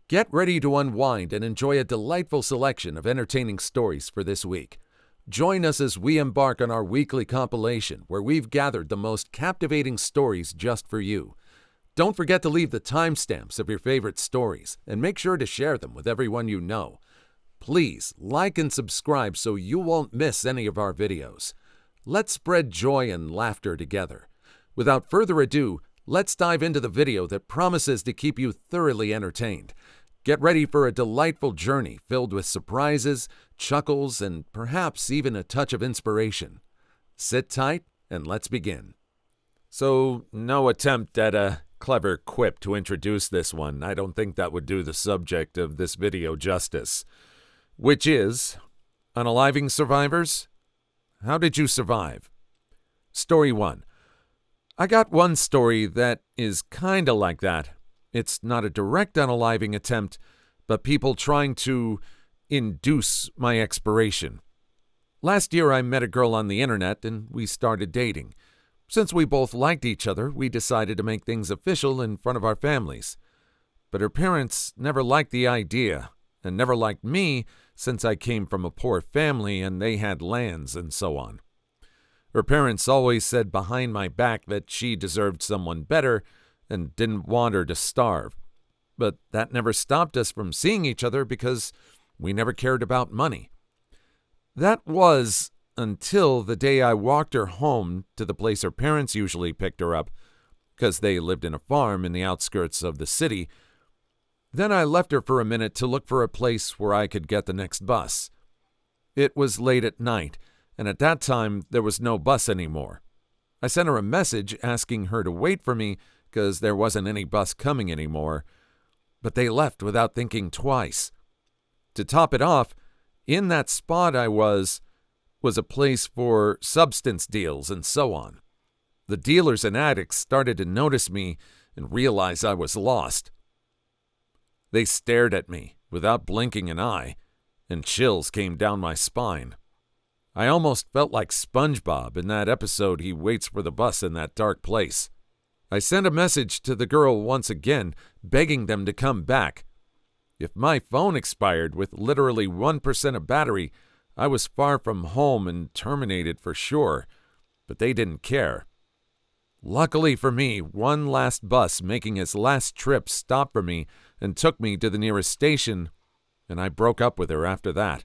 Get ready to unwind and enjoy a delightful selection of entertaining stories for this week. Join us as we embark on our weekly compilation where we've gathered the most captivating stories just for you. Don't forget to leave the timestamps of your favorite stories and make sure to share them with everyone you know. Please like and subscribe so you won't miss any of our videos. Let's spread joy and laughter together. Without further ado, let's dive into the video that promises to keep you thoroughly entertained. Get ready for a delightful journey filled with surprises, chuckles, and perhaps even a touch of inspiration. Sit tight and let's begin. So, no attempt at a clever quip to introduce this one. I don't think that would do the subject of this video justice. Which is, unaliving survivors? How did you survive? Story 1. I got one story that is kinda like that. It's not a direct unaliving attempt, but people trying to induce my expiration. Last year I met a girl on the internet and we started dating. Since we both liked each other, we decided to make things official in front of our families. But her parents never liked the idea, and never liked me since I came from a poor family and they had lands and so on. Her parents always said behind my back that she deserved someone better and didn't want her to starve. But that never stopped us from seeing each other because we never cared about money. That was until the day I walked her home to the place her parents usually picked her up, because they lived in a farm in the outskirts of the city. Then I left her for a minute to look for a place where I could get the next bus. It was late at night, and at that time there was no bus anymore. I sent her a message asking her to wait for me because there wasn't any bus coming anymore, but they left without thinking twice. To top it off, in that spot I was a place for substance deals and so on. The dealers and addicts started to notice me and realize I was lost. They stared at me without blinking an eye, and chills came down my spine. I almost felt like SpongeBob in that episode he waits for the bus in that dark place. I sent a message to the girl once again, begging them to come back. If my phone expired with literally 1% of battery, I was far from home and terminated for sure, but they didn't care. Luckily for me, one last bus making its last trip stopped for me and took me to the nearest station, and I broke up with her after that.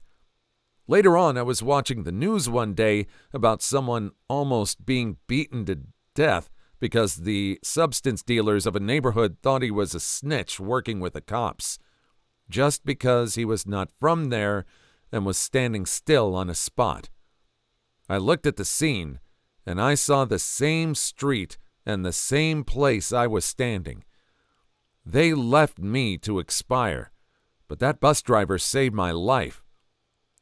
Later on, I was watching the news one day about someone almost being beaten to death because the substance dealers of a neighborhood thought he was a snitch working with the cops, just because he was not from there and was standing still on a spot. I looked at the scene, and I saw the same street and the same place I was standing. They left me to expire, but that bus driver saved my life.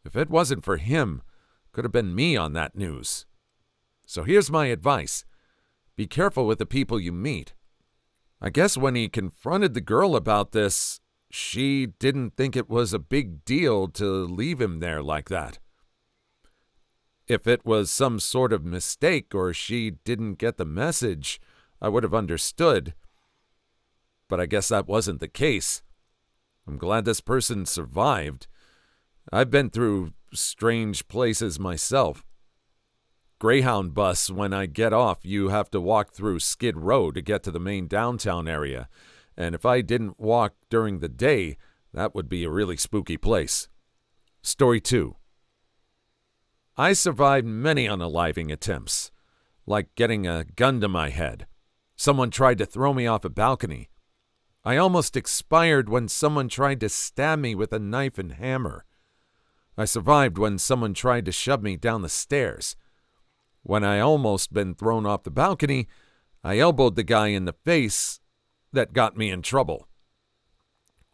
If it wasn't for him, it could have been me on that news. So here's my advice. Be careful with the people you meet. I guess when he confronted the girl about this, she didn't think it was a big deal to leave him there like that. If it was some sort of mistake or she didn't get the message, I would have understood. But I guess that wasn't the case. I'm glad this person survived. I've been through strange places myself. Greyhound bus, when I get off, you have to walk through Skid Row to get to the main downtown area. And if I didn't walk during the day, that would be a really spooky place. Story 2. I survived many unaliving attempts, like getting a gun to my head. Someone tried to throw me off a balcony. I almost expired when someone tried to stab me with a knife and hammer. I survived when someone tried to shove me down the stairs. When I almost been thrown off the balcony, I elbowed the guy in the face that got me in trouble.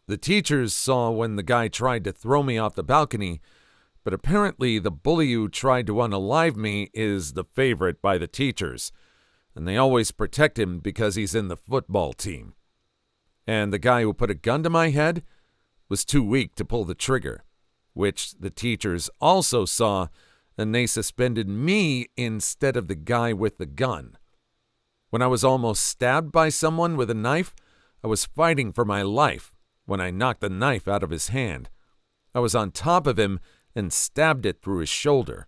The teachers saw when the guy tried to throw me off the balcony, but apparently the bully who tried to unalive me is the favorite by the teachers, and they always protect him because he's in the football team. And the guy who put a gun to my head was too weak to pull the trigger, which the teachers also saw, and they suspended me instead of the guy with the gun. When I was almost stabbed by someone with a knife, I was fighting for my life, when I knocked the knife out of his hand. I was on top of him and stabbed it through his shoulder.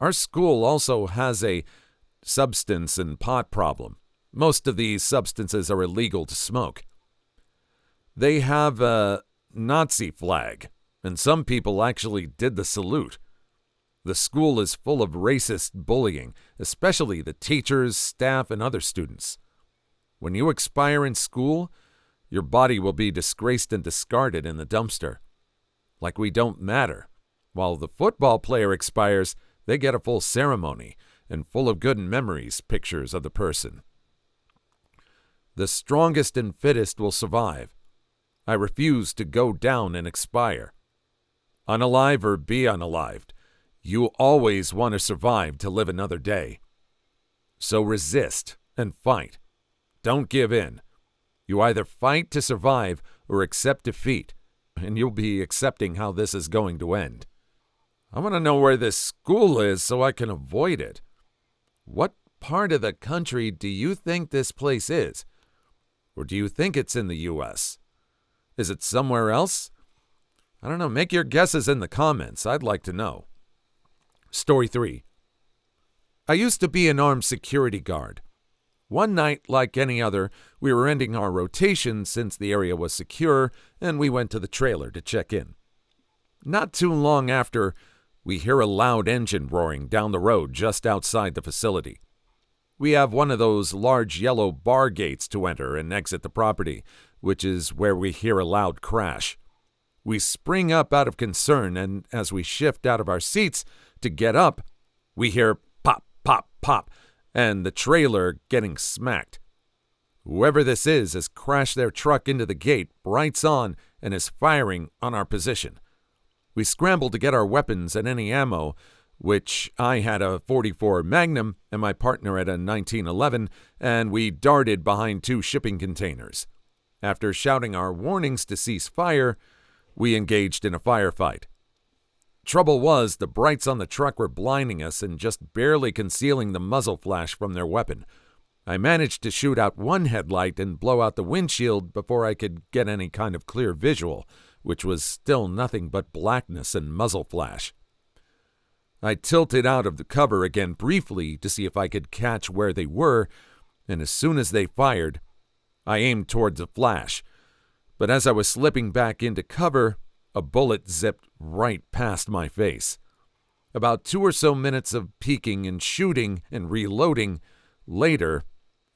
Our school also has a substance and pot problem. Most of these substances are illegal to smoke. They have a Nazi flag, and some people actually did the salute. The school is full of racist bullying, especially the teachers, staff, and other students. When you expire in school, your body will be disgraced and discarded in the dumpster. Like we don't matter. While the football player expires, they get a full ceremony and full of good memories, pictures of the person. The strongest and fittest will survive. I refuse to go down and expire. Unalive or be unalived, you always want to survive to live another day. So resist and fight. Don't give in. You either fight to survive or accept defeat, and you'll be accepting how this is going to end. I want to know where this school is so I can avoid it. What part of the country do you think this place is? Or do you think it's in the U.S.? Is it somewhere else? I don't know. Make your guesses in the comments. I'd like to know. Story 3. I used to be an armed security guard. One night, like any other, we were ending our rotation since the area was secure, and we went to the trailer to check in. Not too long after, we hear a loud engine roaring down the road just outside the facility. We have one of those large yellow bar gates to enter and exit the property, which is where we hear a loud crash. We spring up out of concern, and as we shift out of our seats to get up, we hear pop, pop, pop, and the trailer getting smacked. Whoever this is has crashed their truck into the gate, brights on, and is firing on our position. We scrambled to get our weapons and any ammo, which I had a .44 Magnum and my partner had a 1911, and we darted behind 2 shipping containers. After shouting our warnings to cease fire, we engaged in a firefight. Trouble was, the brights on the truck were blinding us and just barely concealing the muzzle flash from their weapon. I managed to shoot out one headlight and blow out the windshield before I could get any kind of clear visual, which was still nothing but blackness and muzzle flash. I tilted out of the cover again briefly to see if I could catch where they were, and as soon as they fired, I aimed towards the flash. But as I was slipping back into cover, a bullet zipped right past my face. About 2 or so minutes of peeking and shooting and reloading later,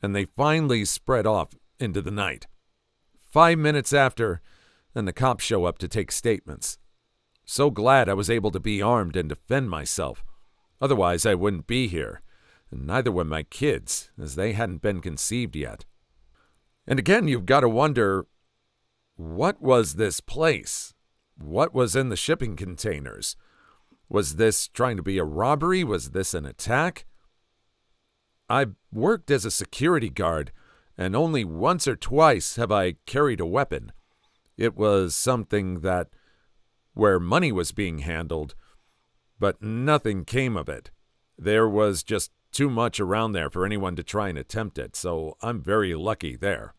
and they finally spread off into the night. 5 minutes after, and the cops show up to take statements. So glad I was able to be armed and defend myself. Otherwise, I wouldn't be here, and neither were my kids, as they hadn't been conceived yet. And again, you've got to wonder, what was this place? What was in the shipping containers? Was this trying to be a robbery? Was this an attack? I worked as a security guard, and only once or twice have I carried a weapon. It was something that where money was being handled, but nothing came of it. There was just too much around there for anyone to try and attempt it, so I'm very lucky there.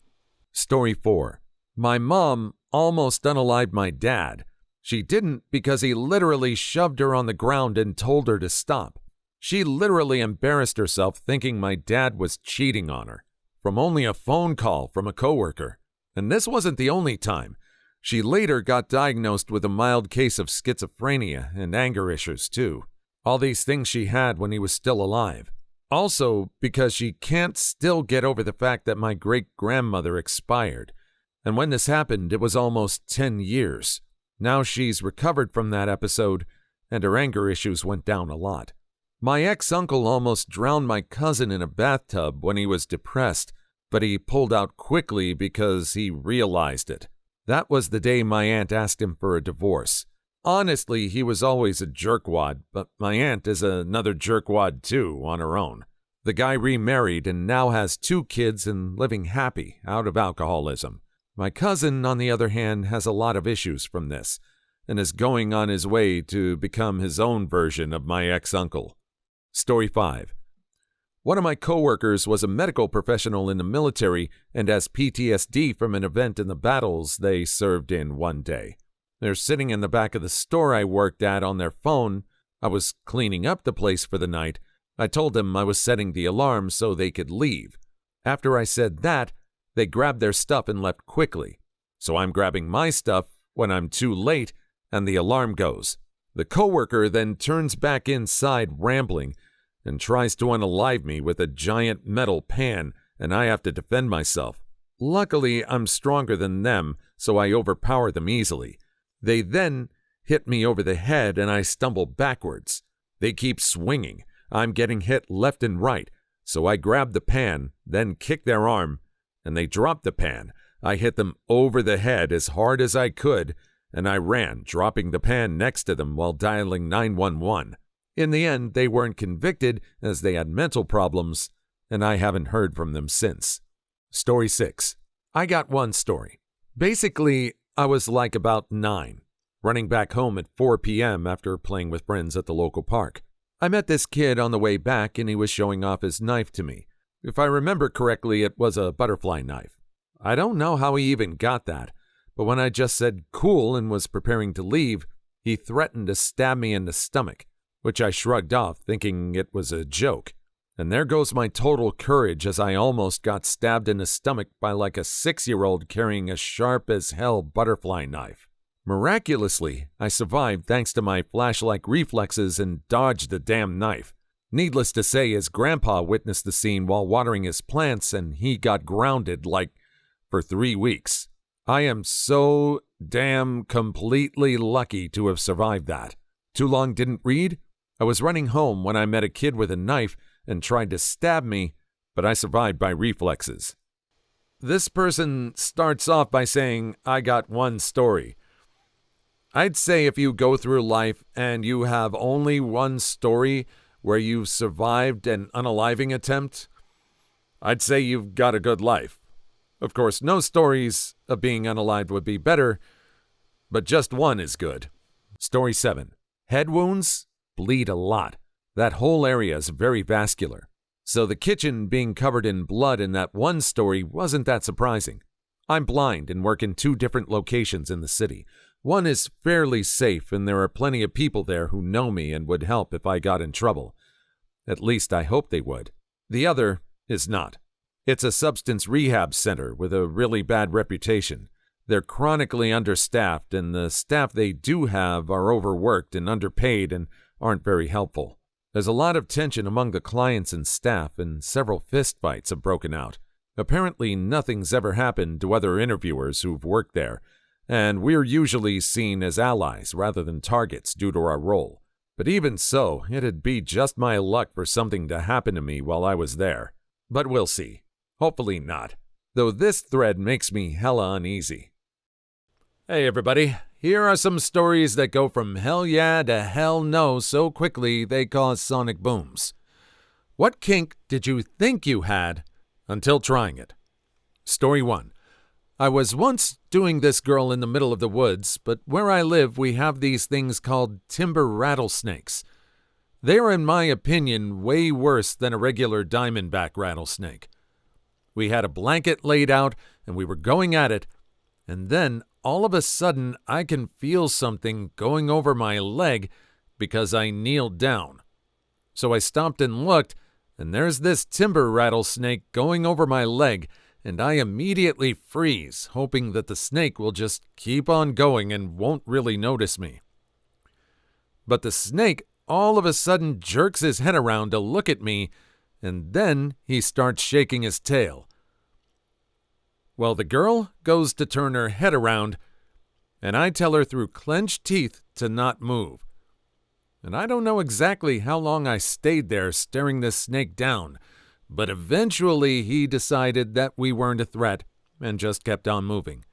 Story 4. My mom almost unalived my dad. She didn't because he literally shoved her on the ground and told her to stop. She literally embarrassed herself thinking my dad was cheating on her, from only a phone call from a coworker. And this wasn't the only time. She later got diagnosed with a mild case of schizophrenia and anger issues too. All these things she had when he was still alive. Also, because she can't still get over the fact that my great-grandmother expired. And when this happened, it was almost 10 years. Now she's recovered from that episode, and her anger issues went down a lot. My ex-uncle almost drowned my cousin in a bathtub when he was depressed, but he pulled out quickly because he realized it. That was the day my aunt asked him for a divorce. Honestly, he was always a jerkwad, but my aunt is another jerkwad too, on her own. The guy remarried and now has 2 kids and living happy out of alcoholism. My cousin, on the other hand, has a lot of issues from this, and is going on his way to become his own version of my ex-uncle. Story 5. One of my coworkers was a medical professional in the military and has PTSD from an event in the battles they served in one day. They're sitting in the back of the store I worked at on their phone. I was cleaning up the place for the night. I told them I was setting the alarm so they could leave. After I said that, they grabbed their stuff and left quickly. So I'm grabbing my stuff when I'm too late and the alarm goes. The coworker then turns back inside rambling and tries to unalive me with a giant metal pan, and I have to defend myself. Luckily, I'm stronger than them, so I overpower them easily. They then hit me over the head and I stumble backwards. They keep swinging. I'm getting hit left and right, so I grab the pan, then kick their arm, and they drop the pan. I hit them over the head as hard as I could, and I ran, dropping the pan next to them while dialing 911. In the end, they weren't convicted as they had mental problems, and I haven't heard from them since. Story 6. I got one story. Basically, I was like about 9, running back home at 4 p.m. after playing with friends at the local park. I met this kid on the way back, and he was showing off his knife to me. If I remember correctly, it was a butterfly knife. I don't know how he even got that, but when I just said cool and was preparing to leave, he threatened to stab me in the stomach, which I shrugged off, thinking it was a joke. And there goes my total courage as I almost got stabbed in the stomach by like a 6-year-old carrying a sharp-as-hell butterfly knife. Miraculously, I survived thanks to my flash-like reflexes and dodged the damn knife. Needless to say, his grandpa witnessed the scene while watering his plants, and he got grounded for 3 weeks. I am so damn completely lucky to have survived that. Too long didn't read? I was running home when I met a kid with a knife and tried to stab me, but I survived by reflexes. This person starts off by saying, I got one story. I'd say if you go through life and you have only one story where you've survived an unaliving attempt, I'd say you've got a good life. Of course, no stories of being unalived would be better, but just one is good. Story 7. Head wounds bleed a lot. That whole area is very vascular. So the kitchen being covered in blood in that one story wasn't that surprising. I'm blind and work in 2 different locations in the city. One is fairly safe, and there are plenty of people there who know me and would help if I got in trouble. At least I hope they would. The other is not. It's a substance rehab center with a really bad reputation. They're chronically understaffed, and the staff they do have are overworked and underpaid and aren't very helpful. There's a lot of tension among the clients and staff, and several fistfights have broken out. Apparently, nothing's ever happened to other interviewers who've worked there, and we're usually seen as allies rather than targets due to our role. But even so, it'd be just my luck for something to happen to me while I was there. But we'll see. Hopefully not. Though this thread makes me hella uneasy. Hey everybody, here are some stories that go from hell yeah to hell no so quickly they cause sonic booms. What kink did you think you had until trying it? Story 1. I was once doing this girl in the middle of the woods, but where I live we have these things called timber rattlesnakes. They are, in my opinion, way worse than a regular diamondback rattlesnake. We had a blanket laid out and we were going at it, and then all of a sudden I can feel something going over my leg because I kneeled down. So I stopped and looked, and there's this timber rattlesnake going over my leg, and I immediately freeze, hoping that the snake will just keep on going and won't really notice me. But the snake all of a sudden jerks his head around to look at me, and then he starts shaking his tail. Well, the girl goes to turn her head around, and I tell her through clenched teeth to not move. And I don't know exactly how long I stayed there staring this snake down, but eventually he decided that we weren't a threat and just kept on moving.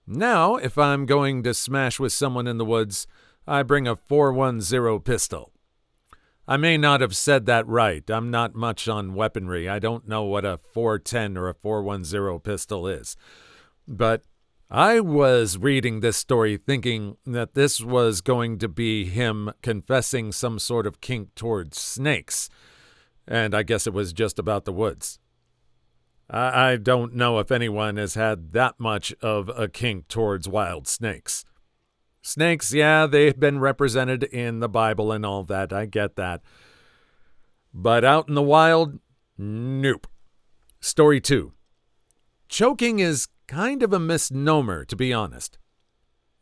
Now, if I'm going to smash with someone in the woods, I bring a 410 pistol. I may not have said that right. I'm not much on weaponry. I don't know what a 410 or a 410 pistol is. But I was reading this story thinking that this was going to be him confessing some sort of kink towards snakes. And I guess it was just about the woods. I don't know if anyone has had that much of a kink towards wild snakes. Snakes, yeah, they've been represented in the Bible and all that. I get that. But out in the wild, nope. Story 2. Choking is kind of a misnomer, to be honest.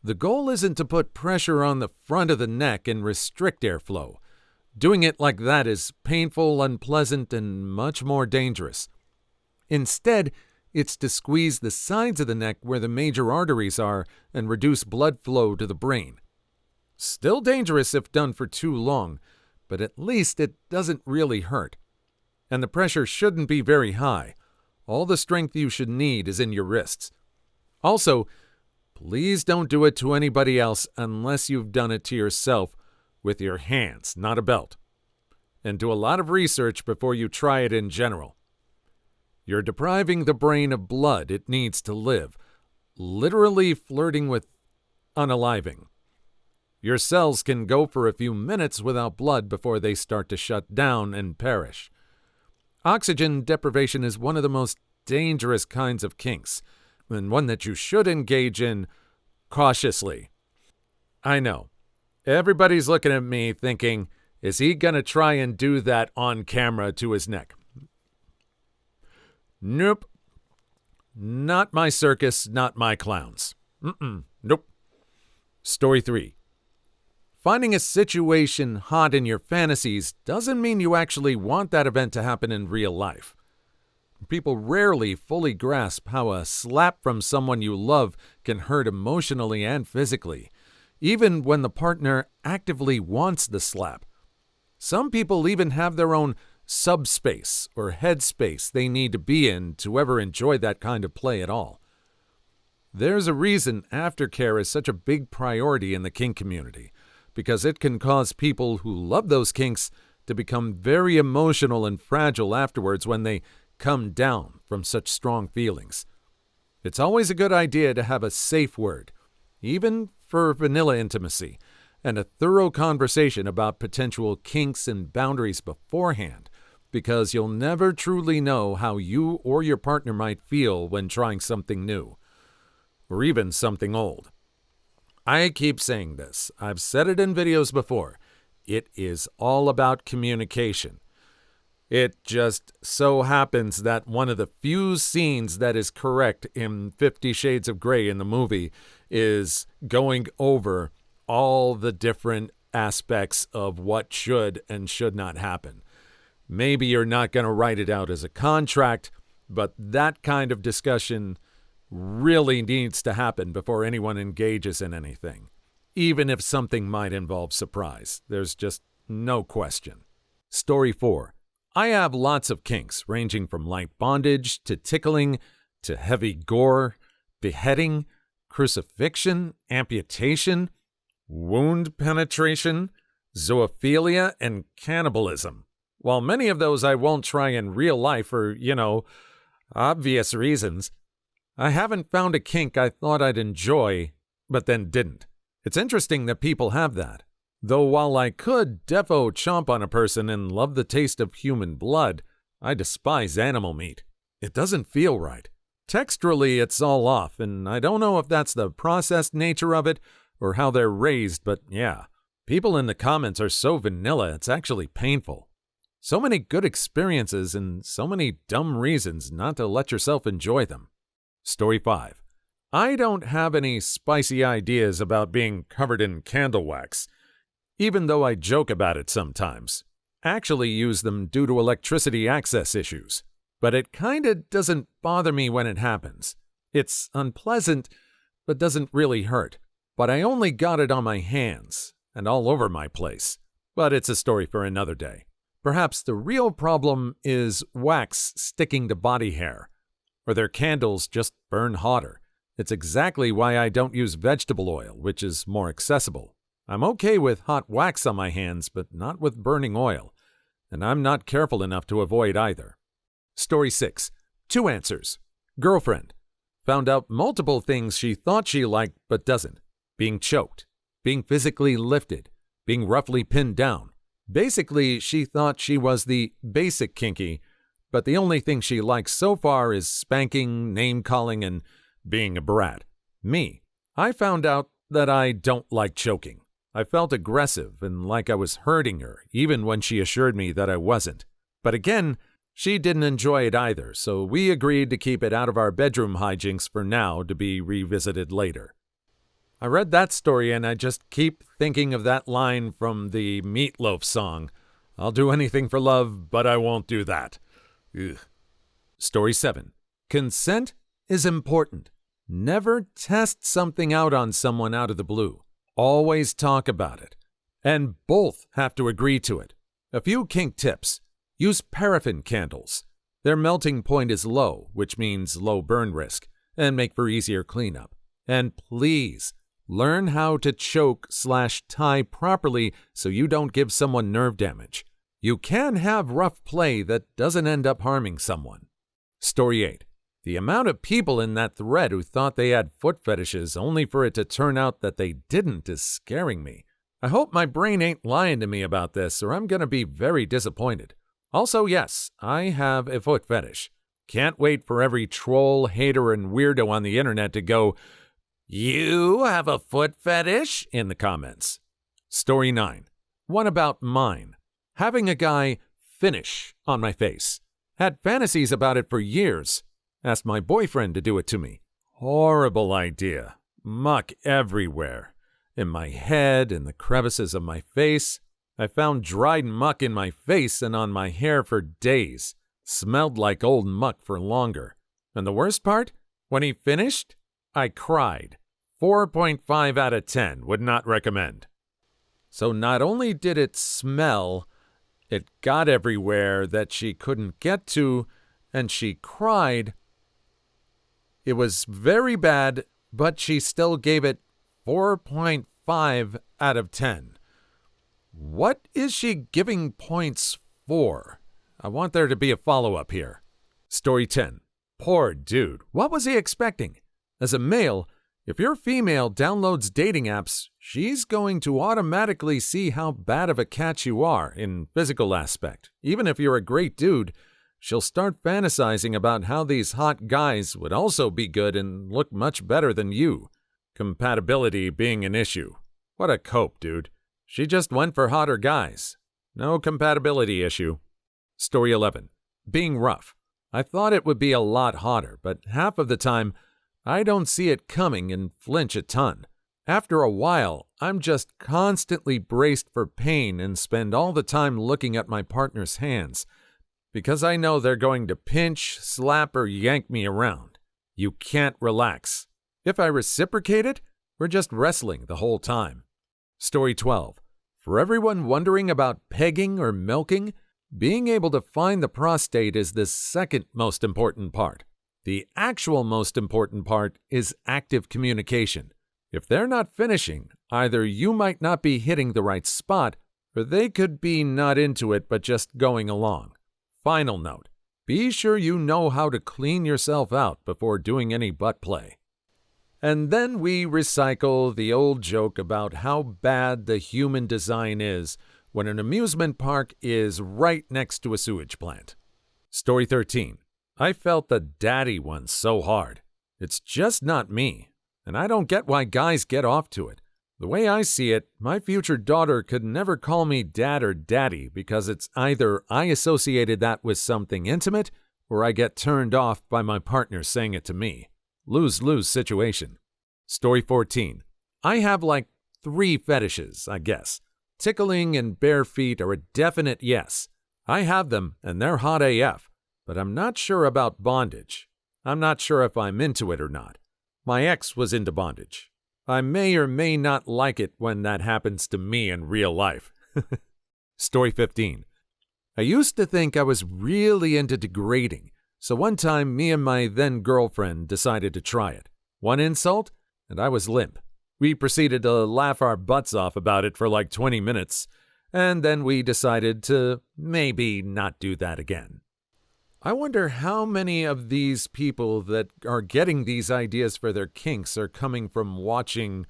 The goal isn't to put pressure on the front of the neck and restrict airflow. Doing it like that is painful, unpleasant, and much more dangerous. Instead, it's to squeeze the sides of the neck where the major arteries are and reduce blood flow to the brain. Still dangerous if done for too long, but at least it doesn't really hurt. And the pressure shouldn't be very high. All the strength you should need is in your wrists. Also, please don't do it to anybody else unless you've done it to yourself with your hands, not a belt. And do a lot of research before you try it in general. You're depriving the brain of blood it needs to live, literally flirting with unaliving. Your cells can go for a few minutes without blood before they start to shut down and perish. Oxygen deprivation is one of the most dangerous kinds of kinks, and one that you should engage in cautiously. I know. Everybody's looking at me thinking, is he going to try and do that on camera to his neck? Nope. Not my circus, not my clowns. Nope. Story 3. Finding a situation hot in your fantasies doesn't mean you actually want that event to happen in real life. People rarely fully grasp how a slap from someone you love can hurt emotionally and physically, even when the partner actively wants the slap. Some people even have their own subspace or headspace they need to be in to ever enjoy that kind of play at all. There's a reason aftercare is such a big priority in the kink community, because it can cause people who love those kinks to become very emotional and fragile afterwards when they come down from such strong feelings. It's always a good idea to have a safe word, even for vanilla intimacy, and a thorough conversation about potential kinks and boundaries beforehand, because you'll never truly know how you or your partner might feel when trying something new, or even something old. I keep saying this. I've said it in videos before. It is all about communication. It just so happens that one of the few scenes that is correct in 50 Shades of Grey in the movie is going over all the different aspects of what should and should not happen. Maybe you're not going to write it out as a contract, but that kind of discussion really needs to happen before anyone engages in anything, even if something might involve surprise. There's just no question. Story 4. I have lots of kinks, ranging from light bondage to tickling to heavy gore, beheading, crucifixion, amputation, wound penetration, zoophilia, and cannibalism. While many of those I won't try in real life for, obvious reasons, I haven't found a kink I thought I'd enjoy, but then didn't. It's interesting that people have that. Though while I could defo chomp on a person and love the taste of human blood, I despise animal meat. It doesn't feel right. Texturally, it's all off, and I don't know if that's the processed nature of it or how they're raised, but yeah. People in the comments are so vanilla, it's actually painful. So many good experiences and so many dumb reasons not to let yourself enjoy them. Story 5. I don't have any spicy ideas about being covered in candle wax, even though I joke about it sometimes. Actually use them due to electricity access issues. But it kinda doesn't bother me when it happens. It's unpleasant, but doesn't really hurt. But I only got it on my hands and all over my place. But it's a story for another day. Perhaps the real problem is wax sticking to body hair, or their candles just burn hotter. It's exactly why I don't use vegetable oil, which is more accessible. I'm okay with hot wax on my hands, but not with burning oil, and I'm not careful enough to avoid either. Story 6. 2 answers. Girlfriend. Found out multiple things she thought she liked but doesn't. Being choked. Being physically lifted. Being roughly pinned down. Basically, she thought she was the basic kinky, but the only thing she likes so far is spanking, name-calling, and being a brat. Me, I found out that I don't like choking. I felt aggressive and like I was hurting her, even when she assured me that I wasn't. But again, she didn't enjoy it either, so we agreed to keep it out of our bedroom hijinks for now, to be revisited later. I read that story and I just keep thinking of that line from the Meatloaf song, "I'll do anything for love, but I won't do that." Ugh. Story 7. Consent is important. Never test something out on someone out of the blue. Always talk about it. And both have to agree to it. A few kink tips. Use paraffin candles. Their melting point is low, which means low burn risk, and make for easier cleanup. And please, learn how to choke/tie properly so you don't give someone nerve damage. You can have rough play that doesn't end up harming someone. Story 8. The amount of people in that thread who thought they had foot fetishes only for it to turn out that they didn't is scaring me. I hope my brain ain't lying to me about this, or I'm going to be very disappointed. Also, yes, I have a foot fetish. Can't wait for every troll, hater, and weirdo on the internet to go, "You have a foot fetish?" in the comments. Story 9. One about mine. Having a guy finish on my face. Had fantasies about it for years. Asked my boyfriend to do it to me. Horrible idea. Muck everywhere. In my head, in the crevices of my face. I found dried muck in my face and on my hair for days. Smelled like old muck for longer. And the worst part? When he finished, I cried. 4.5 out of 10. Would not recommend. So not only did it smell, it got everywhere that she couldn't get to, and she cried. It was very bad, but she still gave it 4.5 out of 10. What is she giving points for? I want there to be a follow-up here. Story 10. Poor dude. What was he expecting? As a male, if your female downloads dating apps, she's going to automatically see how bad of a catch you are in physical aspect. Even if you're a great dude, she'll start fantasizing about how these hot guys would also be good and look much better than you. Compatibility being an issue. What a cope, dude. She just went for hotter guys. No compatibility issue. Story 11. Being rough. I thought it would be a lot hotter, but half of the time, I don't see it coming and flinch a ton. After a while, I'm just constantly braced for pain and spend all the time looking at my partner's hands, because I know they're going to pinch, slap, or yank me around. You can't relax. If I reciprocate it, we're just wrestling the whole time. Story 12. For everyone wondering about pegging or milking, being able to find the prostate is the second most important part. The actual most important part is active communication. If they're not finishing, either you might not be hitting the right spot, or they could be not into it but just going along. Final note. Be sure you know how to clean yourself out before doing any butt play. And then we recycle the old joke about how bad the human design is when an amusement park is right next to a sewage plant. Story 13. I felt the daddy one so hard. It's just not me, and I don't get why guys get off to it. The way I see it, my future daughter could never call me dad or daddy because it's either I associated that with something intimate or I get turned off by my partner saying it to me. Lose-lose situation. Story 14. I have like 3 fetishes, I guess. Tickling and bare feet are a definite yes. I have them and they're hot AF, but I'm not sure about bondage. I'm not sure if I'm into it or not. My ex was into bondage. I may or may not like it when that happens to me in real life. Story 15. I used to think I was really into degrading, so one time me and my then girlfriend decided to try it. One insult, and I was limp. We proceeded to laugh our butts off about it for like 20 minutes, and then we decided to maybe not do that again. I wonder how many of these people that are getting these ideas for their kinks are coming from watching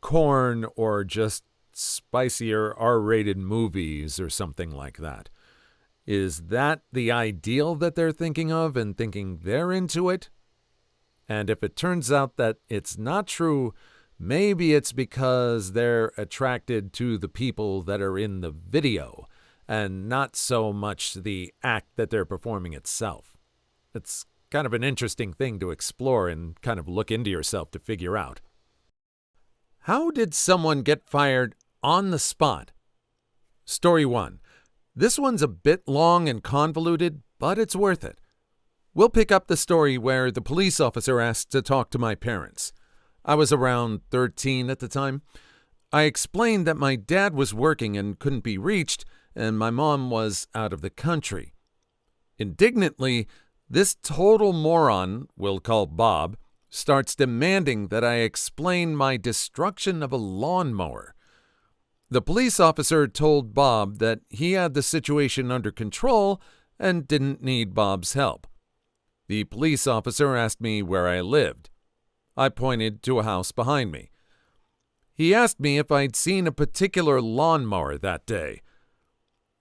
corn or just spicier R-rated movies or something like that. Is that the ideal that they're thinking of and thinking they're into it? And if it turns out that it's not true, maybe it's because they're attracted to the people that are in the video and not so much the act that they're performing itself. It's kind of an interesting thing to explore and kind of look into yourself to figure out. How did someone get fired on the spot? Story 1. This one's a bit long and convoluted, but it's worth it. We'll pick up the story where the police officer asked to talk to my parents. I was around 13 at the time. I explained that my dad was working and couldn't be reached, and my mom was out of the country. Indignantly, this total moron, we'll call Bob, starts demanding that I explain my destruction of a lawnmower. The police officer told Bob that he had the situation under control and didn't need Bob's help. The police officer asked me where I lived. I pointed to a house behind me. He asked me if I'd seen a particular lawnmower that day.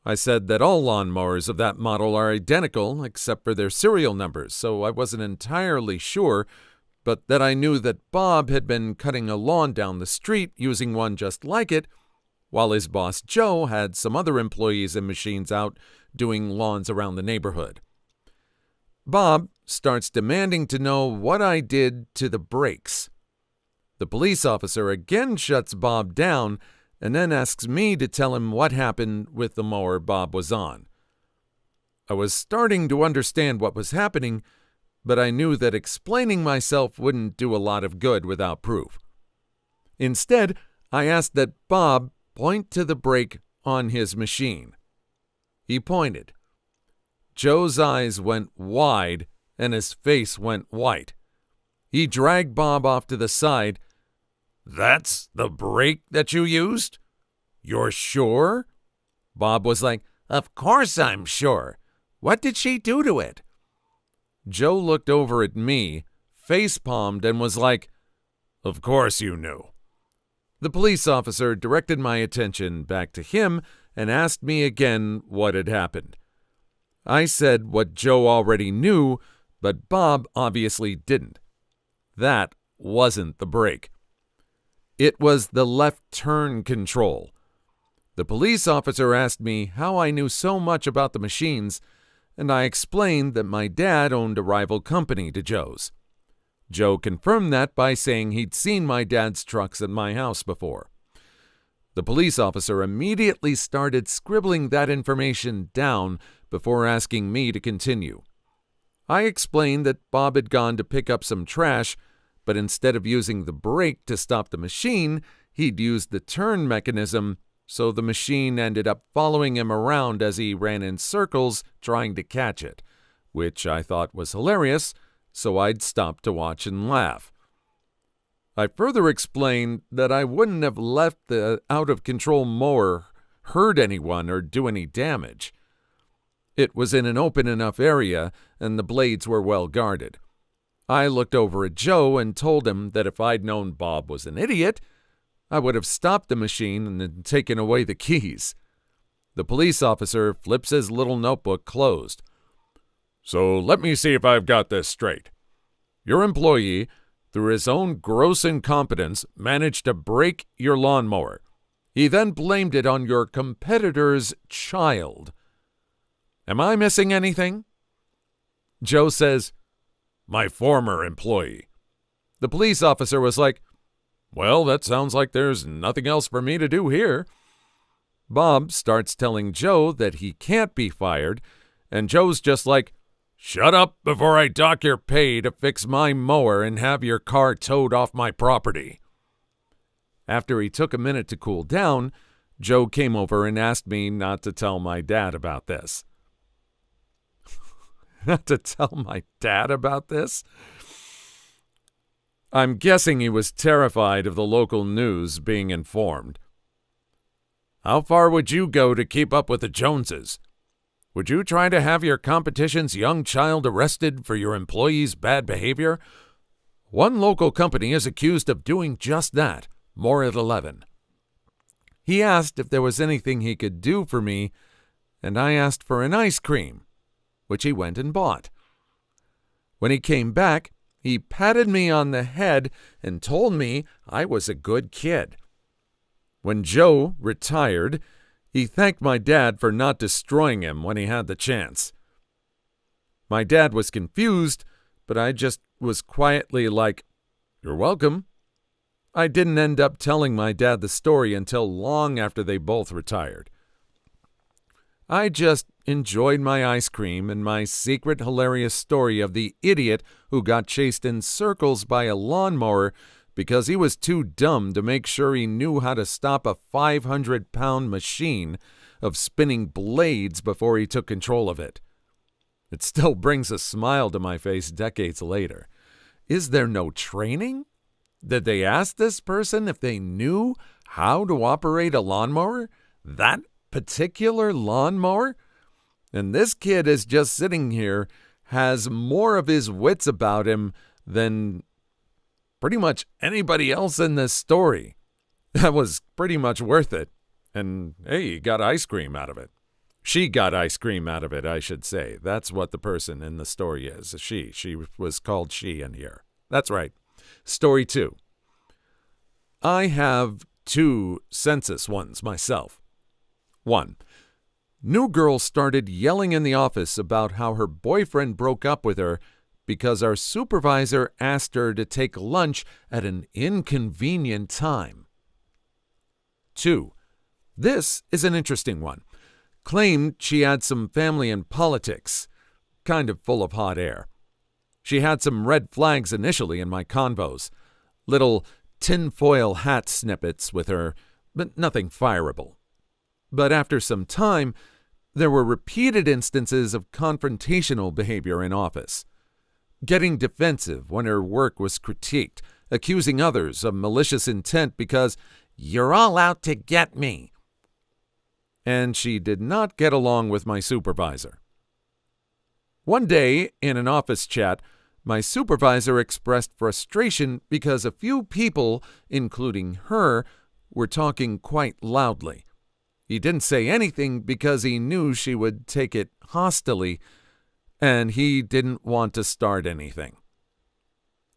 I said that all lawnmowers of that model are identical except for their serial numbers, so I wasn't entirely sure, but that I knew that Bob had been cutting a lawn down the street using one just like it, while his boss Joe had some other employees and machines out doing lawns around the neighborhood. Bob starts demanding to know what I did to the brakes. The police officer again shuts Bob down and then asks me to tell him what happened with the mower Bob was on. I was starting to understand what was happening, but I knew that explaining myself wouldn't do a lot of good without proof. Instead, I asked that Bob point to the brake on his machine. He pointed. Joe's eyes went wide and his face went white. He dragged Bob off to the side. "That's the brake that you used? You're sure?" Bob was like, "Of course I'm sure. What did she do to it?" Joe looked over at me, face-palmed, and was like, "Of course you knew." The police officer directed my attention back to him and asked me again what had happened. I said what Joe already knew, but Bob obviously didn't. That wasn't the brake. It was the left turn control. The police officer asked me how I knew so much about the machines, and I explained that my dad owned a rival company to Joe's. Joe confirmed that by saying he'd seen my dad's trucks at my house before. The police officer immediately started scribbling that information down before asking me to continue. I explained that Bob had gone to pick up some trash, but instead of using the brake to stop the machine, he'd used the turn mechanism, so the machine ended up following him around as he ran in circles trying to catch it, which I thought was hilarious, so I'd stop to watch and laugh. I further explained that I wouldn't have left the out-of-control mower hurt anyone or do any damage. It was in an open enough area, and the blades were well guarded. I looked over at Joe and told him that if I'd known Bob was an idiot, I would have stopped the machine and then taken away the keys. The police officer flips his little notebook closed. "So let me see if I've got this straight. Your employee, through his own gross incompetence, managed to break your lawnmower. He then blamed it on your competitor's child. Am I missing anything?" Joe says, "My former employee." The police officer was like, "Well, that sounds like there's nothing else for me to do here." Bob starts telling Joe that he can't be fired, and Joe's just like, "Shut up before I dock your pay to fix my mower and have your car towed off my property." After he took a minute to cool down, Joe came over and asked me not to tell my dad about this. Not to tell my dad about this? I'm guessing he was terrified of the local news being informed. How far would you go to keep up with the Joneses? Would you try to have your competition's young child arrested for your employee's bad behavior? One local company is accused of doing just that, more at 11. He asked if there was anything he could do for me, and I asked for an ice cream, which he went and bought. When he came back, he patted me on the head and told me I was a good kid. When Joe retired, he thanked my dad for not destroying him when he had the chance. My dad was confused, but I just was quietly like, "You're welcome." I didn't end up telling my dad the story until long after they both retired. I just enjoyed my ice cream and my secret hilarious story of the idiot who got chased in circles by a lawnmower because he was too dumb to make sure he knew how to stop a 500-pound machine of spinning blades before he took control of it. It still brings a smile to my face decades later. Is there no training? Did they ask this person if they knew how to operate a lawnmower? That particular lawnmower? And this kid is just sitting here, has more of his wits about him than pretty much anybody else in this story. That was pretty much worth it. And hey, he got ice cream out of it. She got ice cream out of it, I should say. That's what the person in the story is. She was called she in here. That's right. Story 2. I have 2 census ones myself. 1. New girl started yelling in the office about how her boyfriend broke up with her because our supervisor asked her to take lunch at an inconvenient time. 2. This is an interesting one. Claimed she had some family in politics, kind of full of hot air. She had some red flags initially in my convos, little tinfoil hat snippets with her, but nothing fireable. But after some time, there were repeated instances of confrontational behavior in office. Getting defensive when her work was critiqued, accusing others of malicious intent because you're all out to get me. And she did not get along with my supervisor. One day, in an office chat, my supervisor expressed frustration because a few people, including her, were talking quite loudly. He didn't say anything because he knew she would take it hostilely, and he didn't want to start anything.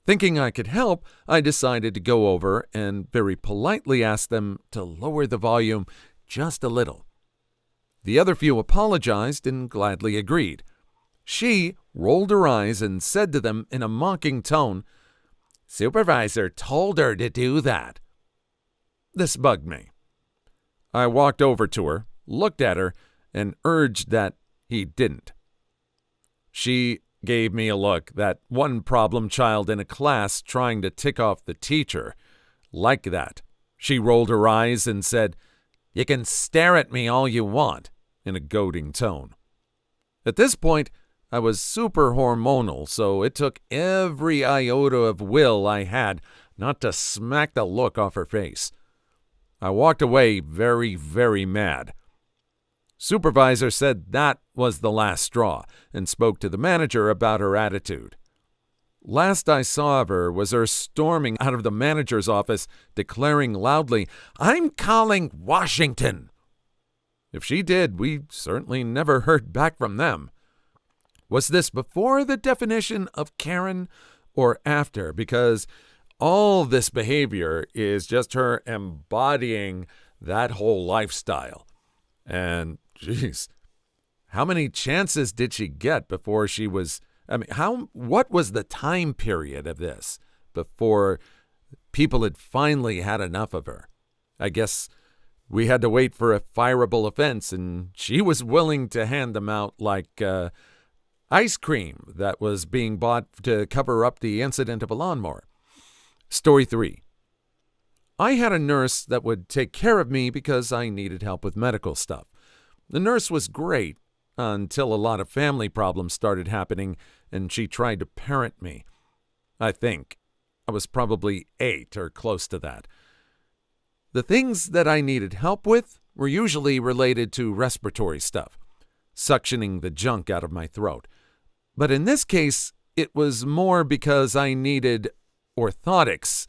Thinking I could help, I decided to go over and very politely ask them to lower the volume just a little. The other few apologized and gladly agreed. She rolled her eyes and said to them in a mocking tone, "Supervisor told her to do that." This bugged me. I walked over to her, looked at her, and urged that he didn't. She gave me a look, that one problem child in a class trying to tick off the teacher. Like that. She rolled her eyes and said, "You can stare at me all you want," in a goading tone. At this point, I was super hormonal, so it took every iota of will I had not to smack the look off her face. I walked away very, very mad. Supervisor said that was the last straw and spoke to the manager about her attitude. Last I saw of her was her storming out of the manager's office, declaring loudly, "I'm calling Washington." If she did, we certainly never heard back from them. Was this before the definition of Karen or after? Because all this behavior is just her embodying that whole lifestyle. And, geez, how many chances did she get before she was... what was the time period of this before people had finally had enough of her? I guess we had to wait for a fireable offense, and she was willing to hand them out like ice cream that was being bought to cover up the incident of a lawnmower. Story 3. I had a nurse that would take care of me because I needed help with medical stuff. The nurse was great until a lot of family problems started happening, and she tried to parent me. I think I was probably 8 or close to that. The things that I needed help with were usually related to respiratory stuff, suctioning the junk out of my throat. But in this case, it was more because I needed orthotics,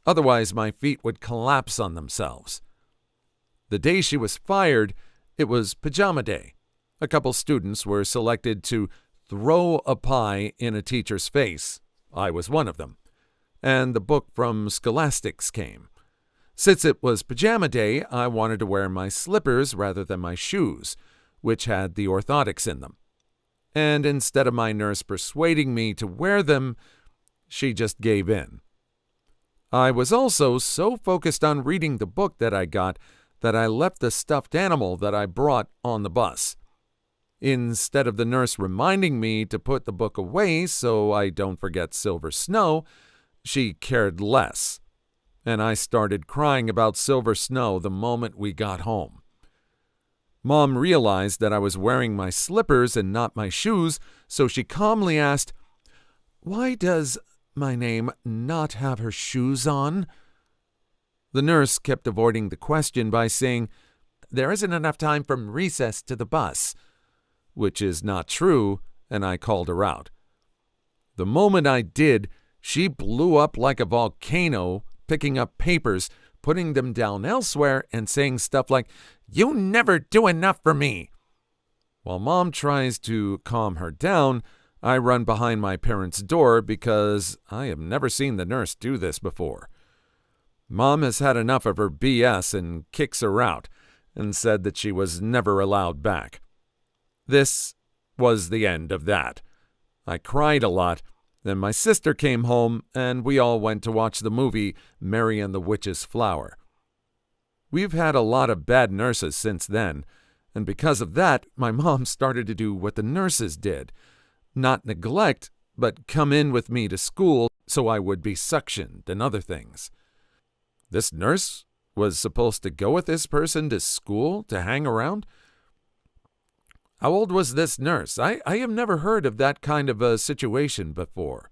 otherwise my feet would collapse on themselves. The day she was fired, it was pajama day. A couple students were selected to throw a pie in a teacher's face. I was one of them. And the book from Scholastics came. Since it was pajama day, I wanted to wear my slippers rather than my shoes, which had the orthotics in them. And instead of my nurse persuading me to wear them, she just gave in. I was also so focused on reading the book that I got that I left the stuffed animal that I brought on the bus. Instead of the nurse reminding me to put the book away so I don't forget Silver Snow, she cared less, and I started crying about Silver Snow the moment we got home. Mom realized that I was wearing my slippers and not my shoes, so she calmly asked, "Why does my name not have her shoes on?" The nurse kept avoiding the question by saying, "There isn't enough time from recess to the bus," which is not true, and I called her out. The moment I did, she blew up like a volcano, picking up papers, putting them down elsewhere, and saying stuff like, "You never do enough for me." While Mom tries to calm her down, I run behind my parents' door because I have never seen the nurse do this before. Mom has had enough of her BS and kicks her out, and said that she was never allowed back. This was the end of that. I cried a lot. Then my sister came home, and we all went to watch the movie Mary and the Witch's Flower. We've had a lot of bad nurses since then, and because of that, my mom started to do what the nurses did. Not neglect, but come in with me to school so I would be suctioned and other things. This nurse was supposed to go with this person to school to hang around? How old was this nurse? I have never heard of that kind of a situation before.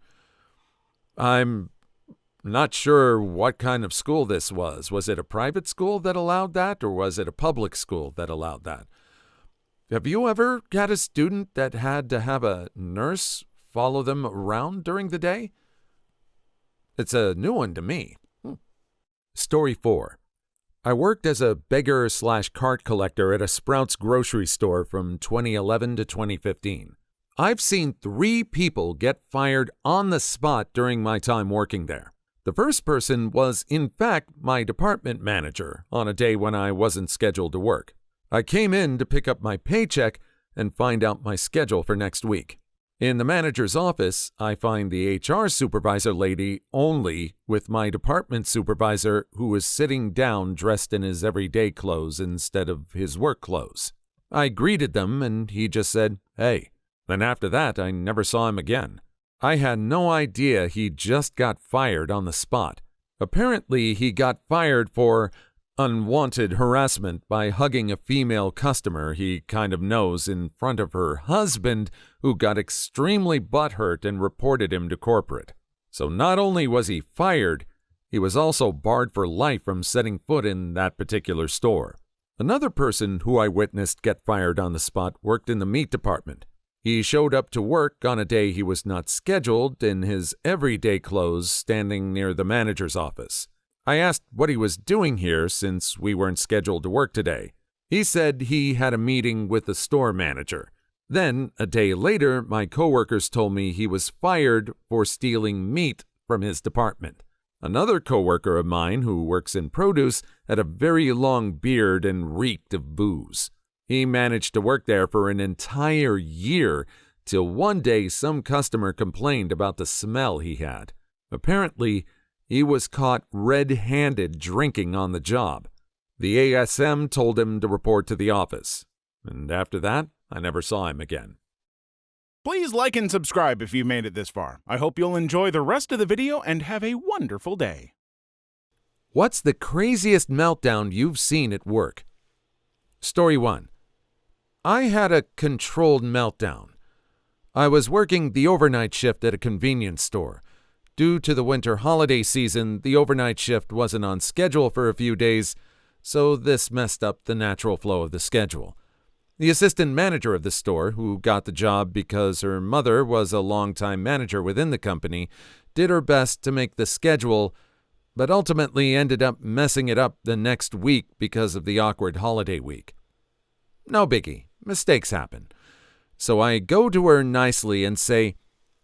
I'm not sure what kind of school this was. Was it a private school that allowed that, or was it a public school that allowed that? Have you ever had a student that had to have a nurse follow them around during the day? It's a new one to me. Story 4. I worked as a beggar/cart collector at a Sprouts grocery store from 2011 to 2015. I've seen 3 people get fired on the spot during my time working there. The first person was, in fact, my department manager on a day when I wasn't scheduled to work. I came in to pick up my paycheck and find out my schedule for next week. In the manager's office, I find the HR supervisor lady only with my department supervisor, who was sitting down dressed in his everyday clothes instead of his work clothes. I greeted them and he just said, "Hey." Then after that, I never saw him again. I had no idea he just got fired on the spot. Apparently, he got fired for unwanted harassment by hugging a female customer he kind of knows in front of her husband, who got extremely butthurt and reported him to corporate. So not only was he fired, he was also barred for life from setting foot in that particular store. Another person who I witnessed get fired on the spot worked in the meat department. He showed up to work on a day he was not scheduled in his everyday clothes, standing near the manager's office. I asked what he was doing here since we weren't scheduled to work today. He said he had a meeting with the store manager. Then, a day later, my coworkers told me he was fired for stealing meat from his department. Another coworker of mine who works in produce had a very long beard and reeked of booze. He managed to work there for an entire year till one day some customer complained about the smell he had. Apparently, he was caught red-handed drinking on the job. The ASM told him to report to the office. And after that, I never saw him again. Please like and subscribe if you made it this far. I hope you'll enjoy the rest of the video and have a wonderful day. What's the craziest meltdown you've seen at work? Story 1. I had a controlled meltdown. I was working the overnight shift at a convenience store. Due to the winter holiday season, the overnight shift wasn't on schedule for a few days, so this messed up the natural flow of the schedule. The assistant manager of the store, who got the job because her mother was a longtime manager within the company, did her best to make the schedule, but ultimately ended up messing it up the next week because of the awkward holiday week. No biggie, mistakes happen. So I go to her nicely and say,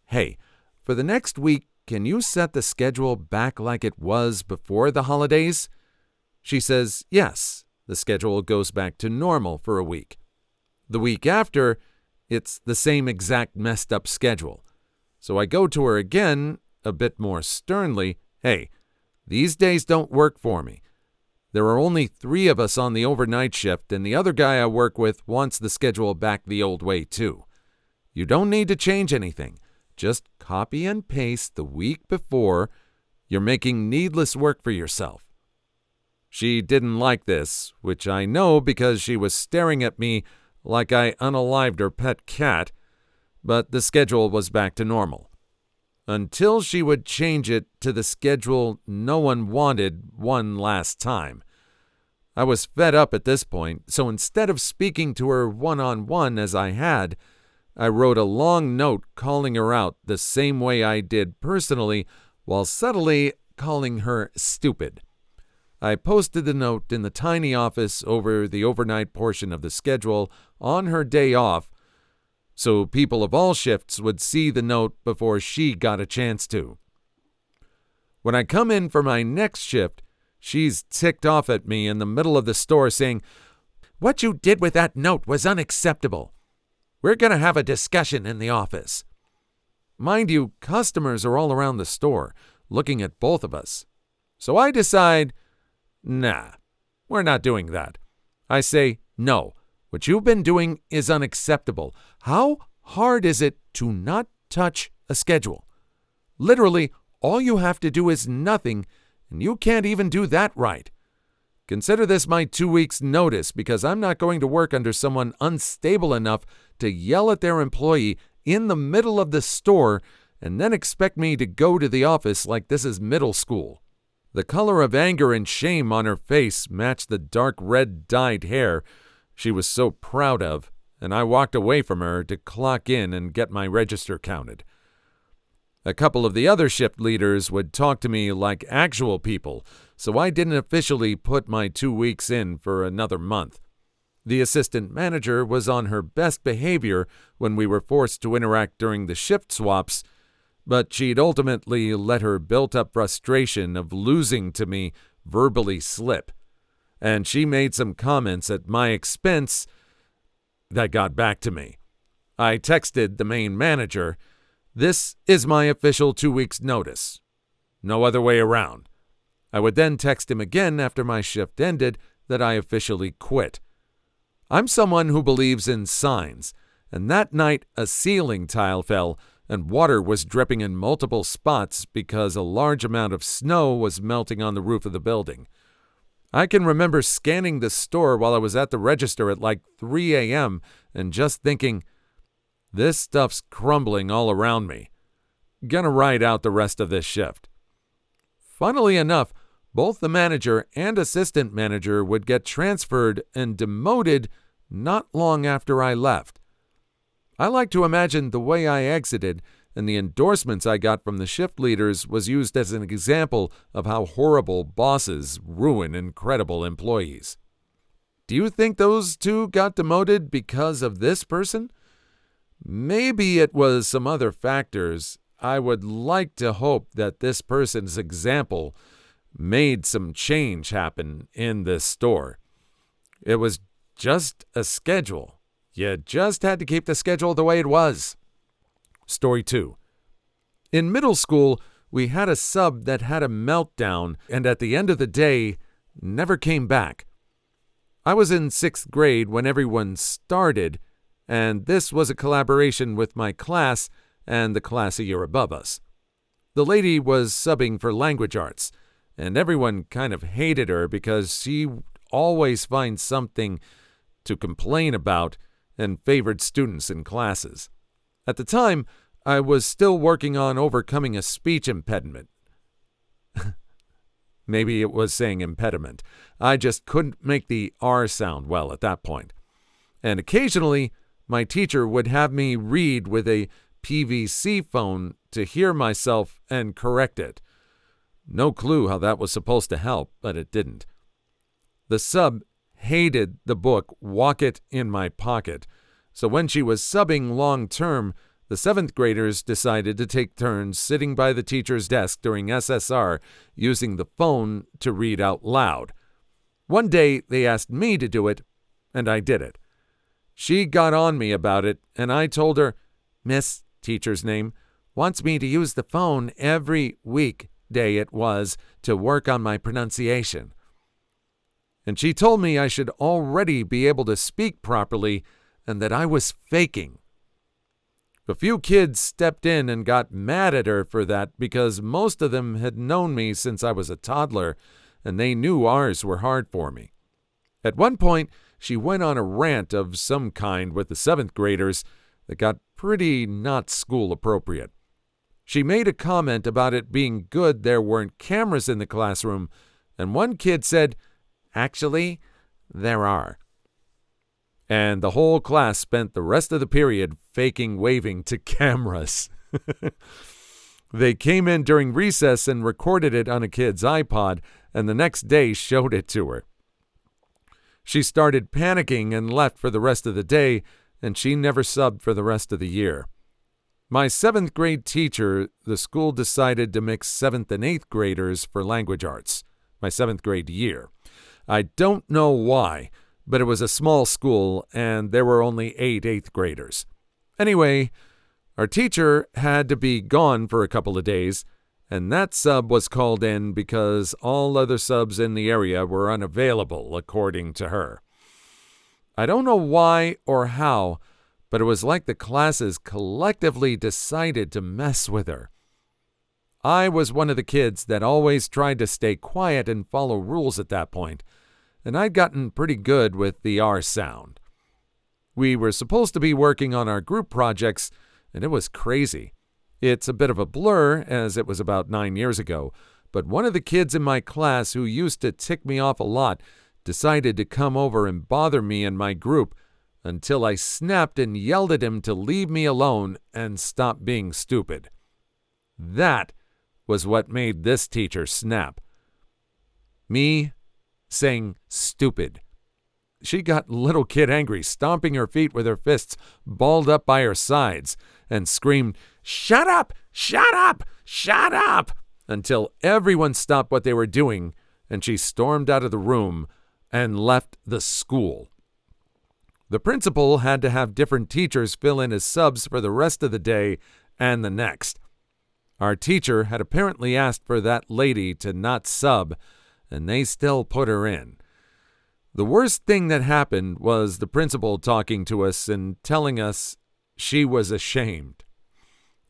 "Hey, for the next week, can you set the schedule back like it was before the holidays?" She says, "Yes." The schedule goes back to normal for a week. The week after, it's the same exact messed up schedule. So I go to her again, a bit more sternly, "Hey, these days don't work for me. There are only 3 of us on the overnight shift, and the other guy I work with wants the schedule back the old way too. You don't need to change anything. Just copy and paste the week before. You're making needless work for yourself." She didn't like this, which I know because she was staring at me like I unalived her pet cat, but the schedule was back to normal. Until she would change it to the schedule no one wanted one last time. I was fed up at this point, so instead of speaking to her one-on-one as I had, I wrote a long note calling her out the same way I did personally, while subtly calling her stupid. I posted the note in the tiny office over the overnight portion of the schedule on her day off, so people of all shifts would see the note before she got a chance to. When I come in for my next shift, she's ticked off at me in the middle of the store saying, "What you did with that note was unacceptable. We're going to have a discussion in the office." Mind you, customers are all around the store, looking at both of us. So I decide, nah, we're not doing that. I say, "No, what you've been doing is unacceptable. How hard is it to not touch a schedule? Literally, all you have to do is nothing, and you can't even do that right. Consider this my 2 weeks' notice because I'm not going to work under someone unstable enough to yell at their employee in the middle of the store and then expect me to go to the office like this is middle school." The color of anger and shame on her face matched the dark red dyed hair she was so proud of, and I walked away from her to clock in and get my register counted. A couple of the other shift leaders would talk to me like actual people, so I didn't officially put my 2 weeks in for another month. The assistant manager was on her best behavior when we were forced to interact during the shift swaps, but she'd ultimately let her built-up frustration of losing to me verbally slip, and she made some comments at my expense that got back to me. I texted the main manager, "This is my official 2 weeks' notice. No other way around." I would then text him again after my shift ended that I officially quit. I'm someone who believes in signs, and that night a ceiling tile fell and water was dripping in multiple spots because a large amount of snow was melting on the roof of the building. I can remember scanning the store while I was at the register at like 3 a.m. and just thinking, this stuff's crumbling all around me. Gonna ride out the rest of this shift. Funnily enough, both the manager and assistant manager would get transferred and demoted not long after I left. I like to imagine the way I exited and the endorsements I got from the shift leaders was used as an example of how horrible bosses ruin incredible employees. Do you think those two got demoted because of this person? Maybe it was some other factors. I would like to hope that this person's example made some change happen in this store. It was just a schedule. You just had to keep the schedule the way it was. Story 2. In middle school, we had a sub that had a meltdown and at the end of the day, never came back. I was in 6th grade when everyone started, and this was a collaboration with my class and the class a year above us. The lady was subbing for language arts, and everyone kind of hated her because she always finds something to complain about and favored students in classes. At the time, I was still working on overcoming a speech impediment. Maybe it was saying impediment. I just couldn't make the R sound well at that point. And occasionally, my teacher would have me read with a PVC phone to hear myself and correct it. No clue how that was supposed to help, but it didn't. The sub hated the book Walk It in My Pocket, so when she was subbing long-term, the 7th graders decided to take turns sitting by the teacher's desk during SSR using the phone to read out loud. One day, they asked me to do it, and I did it. She got on me about it, and I told her, Miss, teacher's name, wants me to use the phone every weekday it was to work on my pronunciation. And she told me I should already be able to speak properly and that I was faking. A few kids stepped in and got mad at her for that because most of them had known me since I was a toddler, and they knew ours were hard for me. At one point, she went on a rant of some kind with the 7th graders that got pretty not school appropriate. She made a comment about it being good there weren't cameras in the classroom, and one kid said, "Actually, there are." And the whole class spent the rest of the period faking waving to cameras. They came in during recess and recorded it on a kid's iPod, and the next day showed it to her. She started panicking and left for the rest of the day, and she never subbed for the rest of the year. My 7th grade teacher, the school decided to mix 7th and 8th graders for language arts, my 7th grade year. I don't know why, but it was a small school, and there were only 8 8th graders. Anyway, our teacher had to be gone for a couple of days, and that sub was called in because all other subs in the area were unavailable, according to her. I don't know why or how, but it was like the classes collectively decided to mess with her. I was one of the kids that always tried to stay quiet and follow rules at that point, and I'd gotten pretty good with the R sound. We were supposed to be working on our group projects, and it was crazy. It's a bit of a blur, as it was about 9 years ago, but one of the kids in my class who used to tick me off a lot decided to come over and bother me and my group until I snapped and yelled at him to leave me alone and stop being stupid. That was what made this teacher snap. Me saying stupid. She got little kid angry, stomping her feet with her fists balled up by her sides, and screamed, "Shut up! Shut up! Shut up!" until everyone stopped what they were doing, and she stormed out of the room and left the school. The principal had to have different teachers fill in as subs for the rest of the day and the next. Our teacher had apparently asked for that lady to not sub, and they still put her in. The worst thing that happened was the principal talking to us and telling us she was ashamed.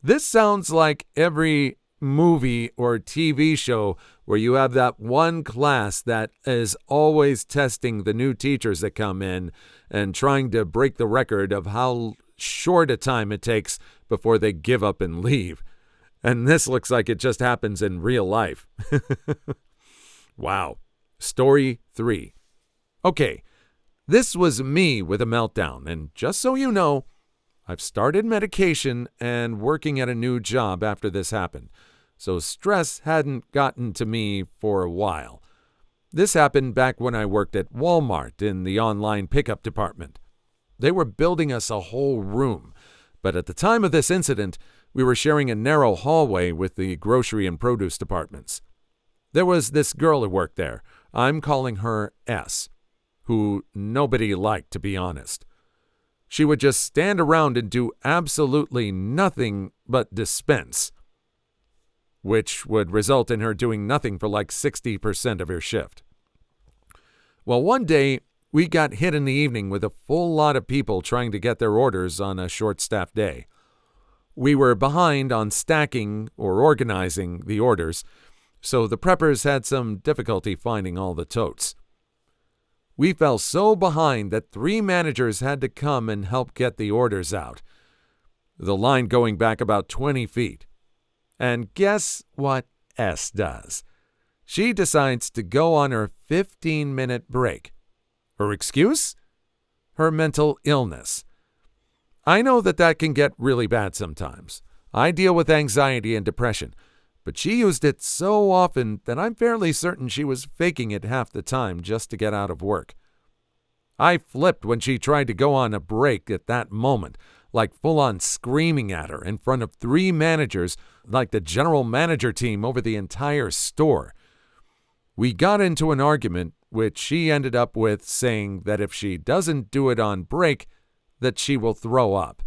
This sounds like every movie or TV show where you have that one class that is always testing the new teachers that come in and trying to break the record of how short a time it takes before they give up and leave. And this looks like it just happens in real life. Wow. Story 3. Okay, this was me with a meltdown, and just so you know, I've started medication and working at a new job after this happened, so stress hadn't gotten to me for a while. This happened back when I worked at Walmart in the online pickup department. They were building us a whole room, but at the time of this incident, we were sharing a narrow hallway with the grocery and produce departments. There was this girl who worked there. I'm calling her S, who nobody liked, to be honest. She would just stand around and do absolutely nothing but dispense, which would result in her doing nothing for like 60% of her shift. Well, one day, we got hit in the evening with a full lot of people trying to get their orders on a short-staffed day. We were behind on stacking or organizing the orders, so the preppers had some difficulty finding all the totes. We fell so behind that 3 managers had to come and help get the orders out, the line going back about 20 feet. And guess what S does? She decides to go on her 15-minute break. Her excuse? Her mental illness. I know that can get really bad sometimes. I deal with anxiety and depression, but she used it so often that I'm fairly certain she was faking it half the time just to get out of work. I flipped when she tried to go on a break at that moment, like full-on screaming at her in front of 3 managers, like the general manager team over the entire store. We got into an argument, which she ended up with saying that if she doesn't do it on break, that she will throw up.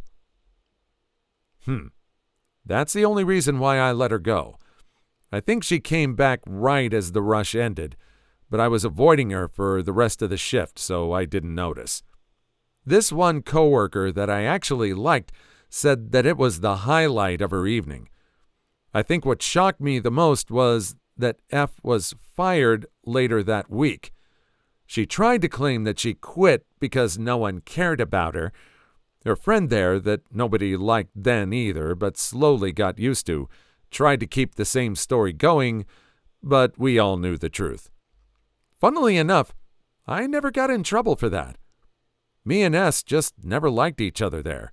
That's the only reason why I let her go. I think she came back right as the rush ended, but I was avoiding her for the rest of the shift, so I didn't notice. This one coworker that I actually liked said that it was the highlight of her evening. I think what shocked me the most was that F was fired later that week. She tried to claim that she quit because no one cared about her. Her friend there, that nobody liked then either, but slowly got used to, tried to keep the same story going, but we all knew the truth. Funnily enough, I never got in trouble for that. Me and S just never liked each other there,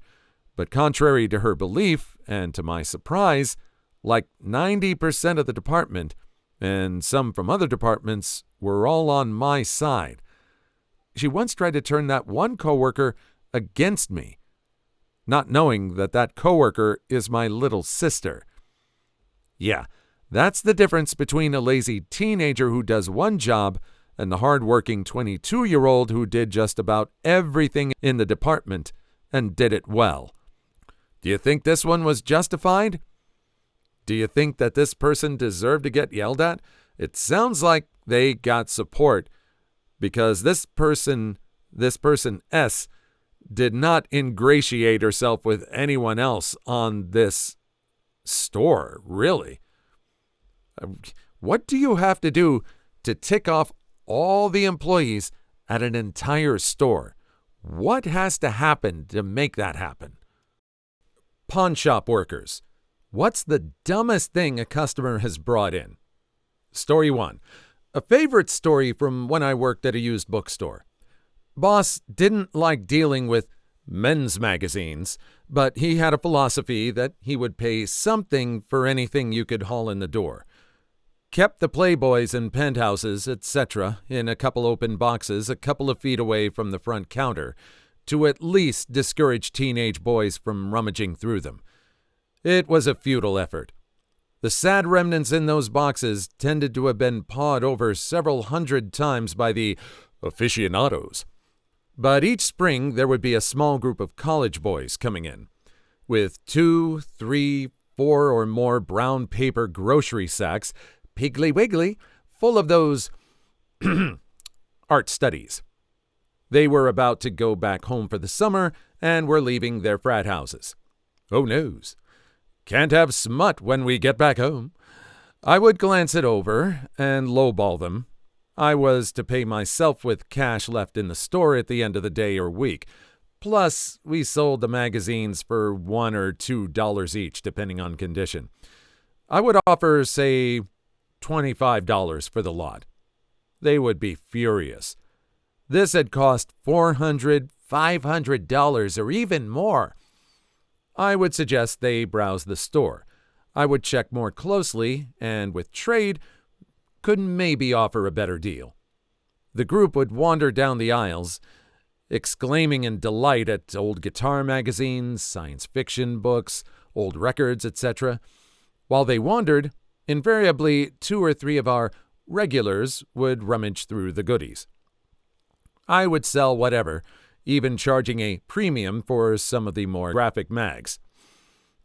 but contrary to her belief, and to my surprise, like 90% of the department, and some from other departments, were all on my side. She once tried to turn that one coworker against me, not knowing that that coworker is my little sister. Yeah, that's the difference between a lazy teenager who does one job and the hard-working 22-year-old who did just about everything in the department and did it well. Do you think this one was justified? Do you think that this person deserved to get yelled at? It sounds like they got support because this person S, did not ingratiate herself with anyone else on this store, really. What do you have to do to tick off all the employees at an entire store? What has to happen to make that happen? Pawn shop workers. What's the dumbest thing a customer has brought in? Story 1. A favorite story from when I worked at a used bookstore. Boss didn't like dealing with men's magazines, but he had a philosophy that he would pay something for anything you could haul in the door. Kept the Playboys and Penthouses, etc., in a couple open boxes a couple of feet away from the front counter, to at least discourage teenage boys from rummaging through them. It was a futile effort. The sad remnants in those boxes tended to have been pawed over several hundred times by the aficionados. But each spring there would be a small group of college boys coming in, with 2, 3, 4 or more brown paper grocery sacks, piggly wiggly, full of those art studies. They were about to go back home for the summer and were leaving their frat houses. Oh noes. Can't have smut when we get back home. I would glance it over and lowball them. I was to pay myself with cash left in the store at the end of the day or week. Plus, we sold the magazines for $1 or $2 each, depending on condition. I would offer, say, $25 for the lot. They would be furious. This had cost $400, $500, or even more. I would suggest they browse the store. I would check more closely, and with trade, could maybe offer a better deal. The group would wander down the aisles, exclaiming in delight at old guitar magazines, science fiction books, old records, etc. While they wandered, invariably 2 or 3 of our regulars would rummage through the goodies. I would sell whatever, even charging a premium for some of the more graphic mags.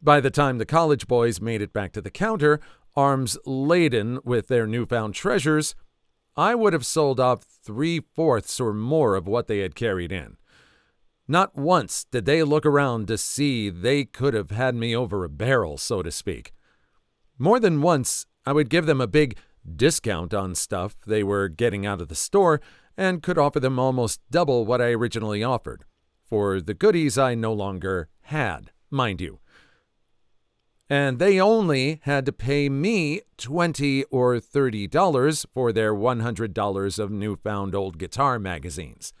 By the time the college boys made it back to the counter, arms laden with their newfound treasures, I would have sold off 3/4 or more of what they had carried in. Not once did they look around to see they could have had me over a barrel, so to speak. More than once, I would give them a big discount on stuff they were getting out of the store and could offer them almost double what I originally offered, for the goodies I no longer had, mind you. And they only had to pay me $20 or $30 for their $100 of newfound old guitar magazines.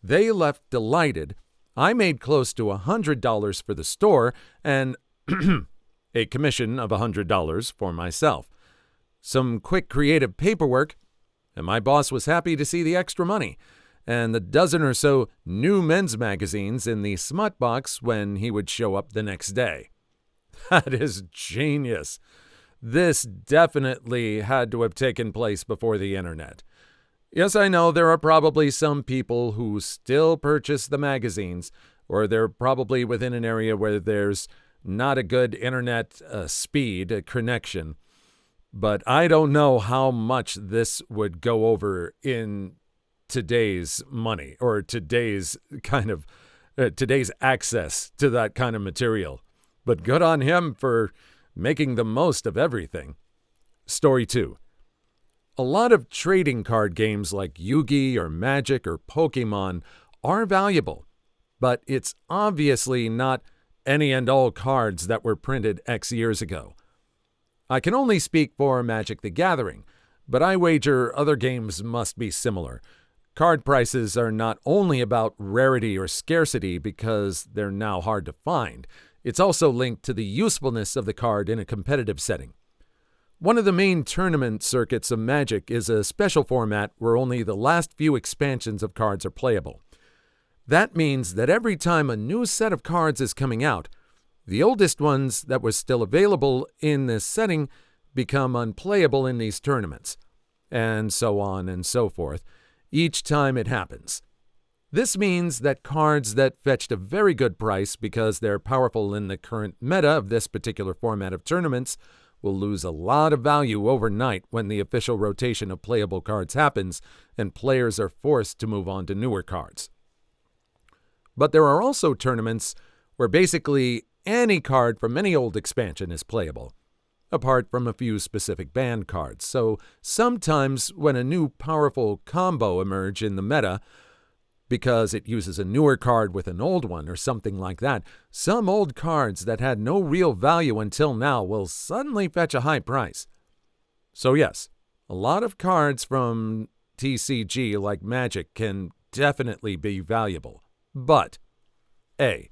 They left delighted. I made close to $100 for the store, and a commission of $100 for myself, some quick creative paperwork, and my boss was happy to see the extra money, and the dozen or so new men's magazines in the smut box when he would show up the next day. That is genius. This definitely had to have taken place before the internet. Yes, I know there are probably some people who still purchase the magazines, or they're probably within an area where there's not a good internet speed connection. But I don't know how much this would go over in today's money or today's today's access to that kind of material. But good on him for making the most of everything. Story 2. A lot of trading card games like Yu-Gi or Magic or Pokemon are valuable, but it's obviously not any and all cards that were printed X years ago. I can only speak for Magic the Gathering, but I wager other games must be similar. Card prices are not only about rarity or scarcity because they're now hard to find. It's also linked to the usefulness of the card in a competitive setting. One of the main tournament circuits of Magic is a special format where only the last few expansions of cards are playable. That means that every time a new set of cards is coming out, the oldest ones that were still available in this setting become unplayable in these tournaments, and so on and so forth, each time it happens. This means that cards that fetched a very good price because they're powerful in the current meta of this particular format of tournaments will lose a lot of value overnight when the official rotation of playable cards happens and players are forced to move on to newer cards. But there are also tournaments where basically any card from any old expansion is playable, apart from a few specific banned cards. So sometimes when a new powerful combo emerge in the meta, because it uses a newer card with an old one or something like that, some old cards that had no real value until now will suddenly fetch a high price. So yes, a lot of cards from TCG like Magic can definitely be valuable. But A,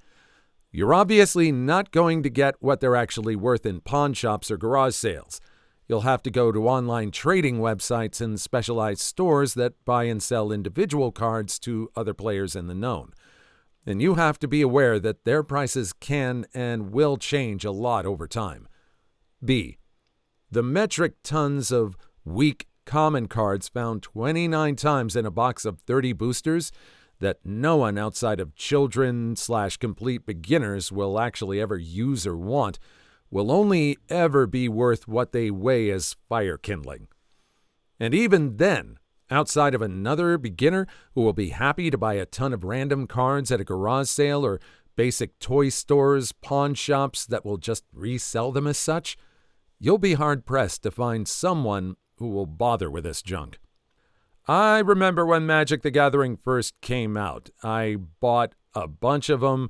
you're obviously not going to get what they're actually worth in pawn shops or garage sales. You'll have to go to online trading websites and specialized stores that buy and sell individual cards to other players in the known. And you have to be aware that their prices can and will change a lot over time. B, the metric tons of weak common cards found 29 times in a box of 30 boosters that no one outside of children/complete beginners will actually ever use or want will only ever be worth what they weigh as fire kindling. And even then, outside of another beginner who will be happy to buy a ton of random cards at a garage sale or basic toy stores, pawn shops that will just resell them as such, you'll be hard-pressed to find someone who will bother with this junk. I remember when Magic the Gathering first came out. I bought a bunch of them.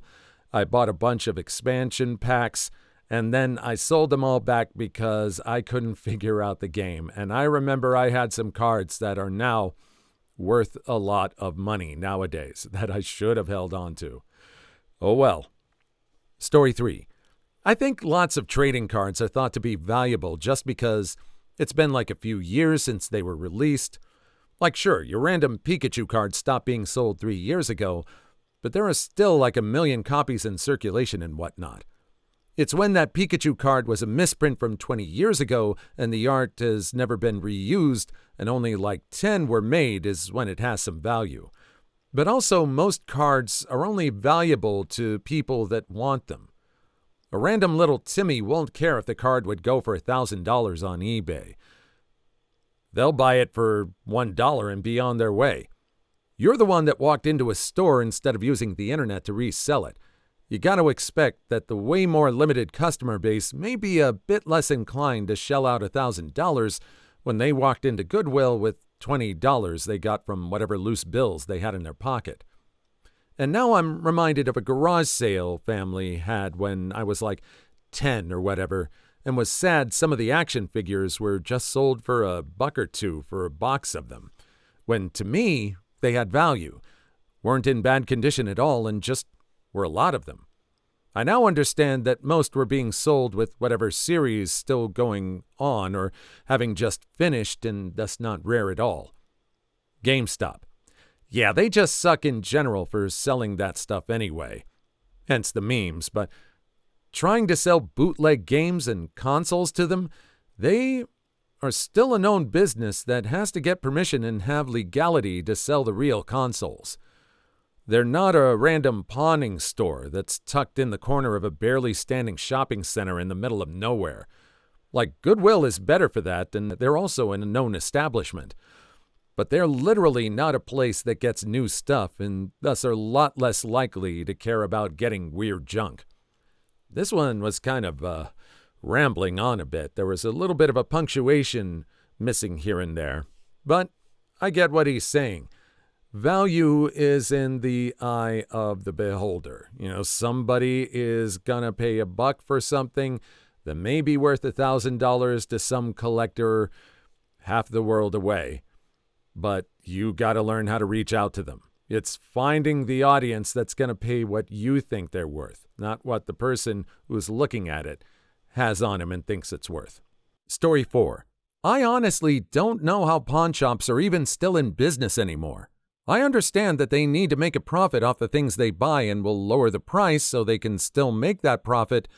I bought a bunch of expansion packs. And then I sold them all back because I couldn't figure out the game. And I remember I had some cards that are now worth a lot of money nowadays that I should have held on to. Oh well. Story 3. I think lots of trading cards are thought to be valuable just because it's been like a few years since they were released. Like sure, your random Pikachu card stopped being sold 3 years ago, but there are still like 1 million copies in circulation and whatnot. It's when that Pikachu card was a misprint from 20 years ago and the art has never been reused and only like 10 were made is when it has some value. But also most cards are only valuable to people that want them. A random little Timmy won't care if the card would go for $1,000 on eBay. They'll buy it for $1 and be on their way. You're the one that walked into a store instead of using the internet to resell it. You got to expect that the way more limited customer base may be a bit less inclined to shell out $1,000 when they walked into Goodwill with $20 they got from whatever loose bills they had in their pocket. And now I'm reminded of a garage sale family had when I was like 10 or whatever, and was sad some of the action figures were just sold for $1 or $2 for a box of them, when to me they had value, weren't in bad condition at all, and just were a lot of them. I now understand that most were being sold with whatever series still going on or having just finished and thus not rare at all. GameStop. Yeah, they just suck in general for selling that stuff anyway. Hence the memes, but trying to sell bootleg games and consoles to them, they are still a known business that has to get permission and have legality to sell the real consoles. They're not a random pawning store that's tucked in the corner of a barely standing shopping center in the middle of nowhere. Like, Goodwill is better for that, and they're also in a known establishment. But they're literally not a place that gets new stuff and thus are a lot less likely to care about getting weird junk. This one was kind of rambling on a bit. There was a little bit of a punctuation missing here and there. But I get what he's saying. Value is in the eye of the beholder. Somebody is gonna pay $1 for something that may be worth $1,000 to some collector half the world away. But you gotta learn how to reach out to them. It's finding the audience that's gonna pay what you think they're worth, not what the person who's looking at it has on him and thinks it's worth. Story 4. I honestly don't know how pawn shops are even still in business anymore. I understand that they need to make a profit off the things they buy and will lower the price so they can still make that profit,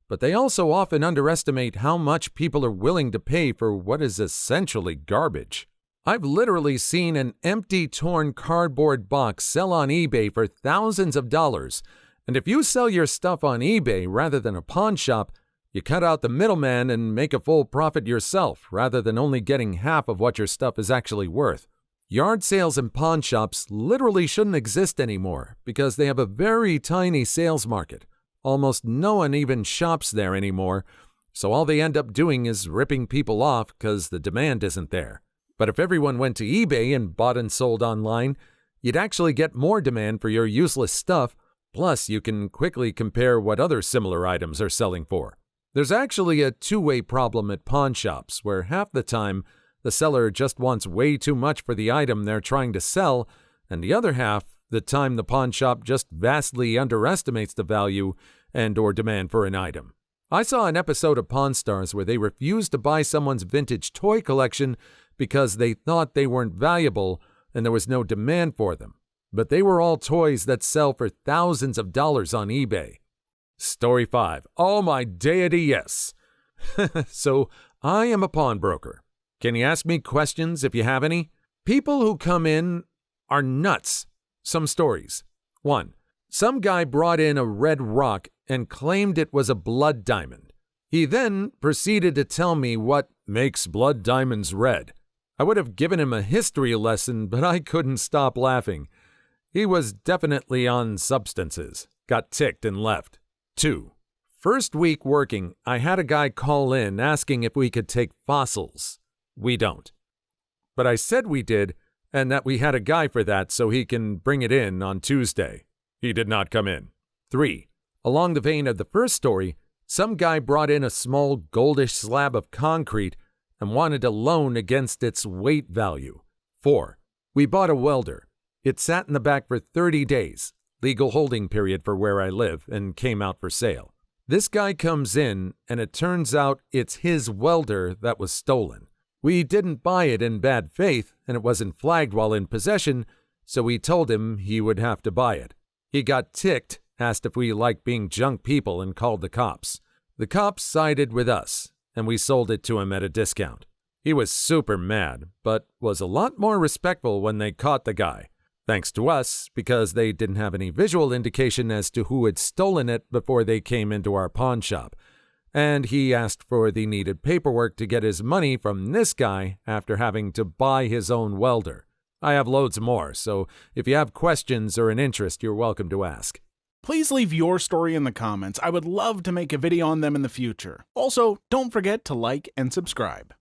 but they also often underestimate how much people are willing to pay for what is essentially garbage. I've literally seen an empty, torn cardboard box sell on eBay for thousands of dollars, and if you sell your stuff on eBay rather than a pawn shop, you cut out the middleman and make a full profit yourself rather than only getting half of what your stuff is actually worth. Yard sales and pawn shops literally shouldn't exist anymore because they have a very tiny sales market. Almost no one even shops there anymore, so all they end up doing is ripping people off because the demand isn't there. But if everyone went to eBay and bought and sold online, you'd actually get more demand for your useless stuff, plus you can quickly compare what other similar items are selling for. There's actually a two-way problem at pawn shops where half the time the seller just wants way too much for the item they're trying to sell, and the other half, the time the pawn shop just vastly underestimates the value and or demand for an item. I saw an episode of Pawn Stars where they refused to buy someone's vintage toy collection because they thought they weren't valuable and there was no demand for them. But they were all toys that sell for thousands of dollars on eBay. Story 5. Oh my deity, yes. So, I am a pawnbroker. Can you ask me questions if you have any? People who come in are nuts. Some stories. 1. Some guy brought in a red rock and claimed it was a blood diamond. He then proceeded to tell me what makes blood diamonds red. I would have given him a history lesson, but I couldn't stop laughing. He was definitely on substances. Got ticked and left. 2. First week working, I had a guy call in asking if we could take fossils. We don't. But I said we did, and that we had a guy for that so he can bring it in on Tuesday. He did not come in. 3. Along the vein of the first story, some guy brought in a small goldish slab of concrete and wanted a loan against its weight value. 4. We bought a welder. It sat in the back for 30 days, legal holding period for where I live, and came out for sale. This guy comes in, and it turns out it's his welder that was stolen. We didn't buy it in bad faith, and it wasn't flagged while in possession, so we told him he would have to buy it. He got ticked, asked if we liked being junk people, and called the cops. The cops sided with us, and we sold it to him at a discount. He was super mad, but was a lot more respectful when they caught the guy. Thanks to us, because they didn't have any visual indication as to who had stolen it before they came into our pawn shop. And he asked for the needed paperwork to get his money from this guy after having to buy his own welder. I have loads more, so if you have questions or an interest, you're welcome to ask. Please leave your story in the comments. I would love to make a video on them in the future. Also, don't forget to like and subscribe.